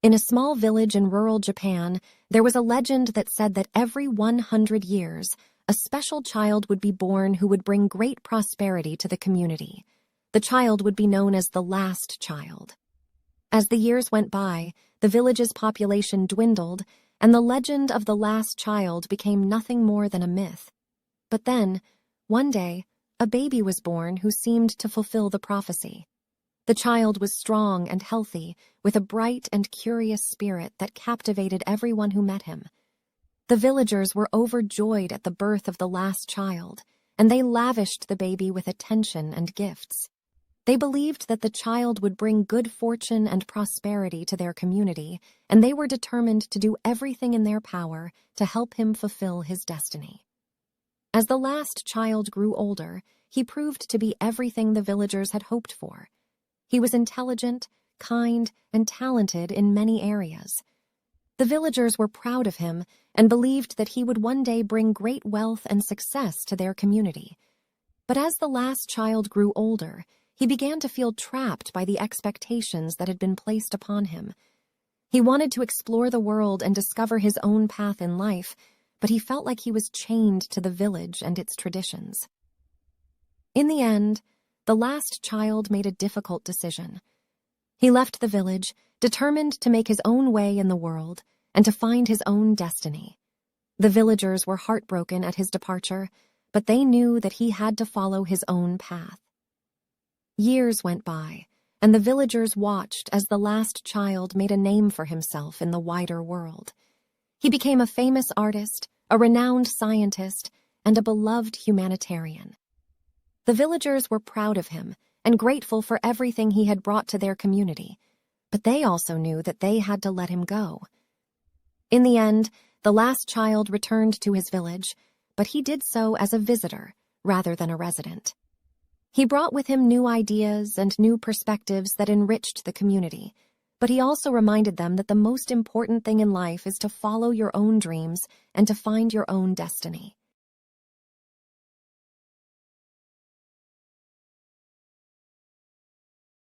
In a small village in rural Japan, there was a legend that said that every 100 years, a special child would be born who would bring great prosperity to the community. The child would be known as the last child. As the years went by, the village's population dwindled, and the legend of the last child became nothing more than a myth. But then, one day, a baby was born who seemed to fulfill the prophecy. The child was strong and healthy, with a bright and curious spirit that captivated everyone who met him. The villagers were overjoyed at the birth of the last child, and they lavished the baby with attention and gifts. They believed that the child would bring good fortune and prosperity to their community, and they were determined to do everything in their power to help him fulfill his destiny. As the last child grew older, he proved to be everything the villagers had hoped for. He was intelligent, kind, and talented in many areas. The villagers were proud of him and believed that he would one day bring great wealth and success to their community. But as the last child grew older, he began to feel trapped by the expectations that had been placed upon him. He wanted to explore the world and discover his own path in life, but he felt like he was chained to the village and its traditions. In the end, the last child made a difficult decision. He left the village, determined to make his own way in the world and to find his own destiny. The villagers were heartbroken at his departure, but they knew that he had to follow his own path. Years went by, and the villagers watched as the last child made a name for himself in the wider world. He became a famous artist, a renowned scientist, and a beloved humanitarian. The villagers were proud of him and grateful for everything he had brought to their community, but they also knew that they had to let him go. In the end, the last child returned to his village, but he did so as a visitor rather than a resident. He brought with him new ideas and new perspectives that enriched the community, but he also reminded them that the most important thing in life is to follow your own dreams and to find your own destiny.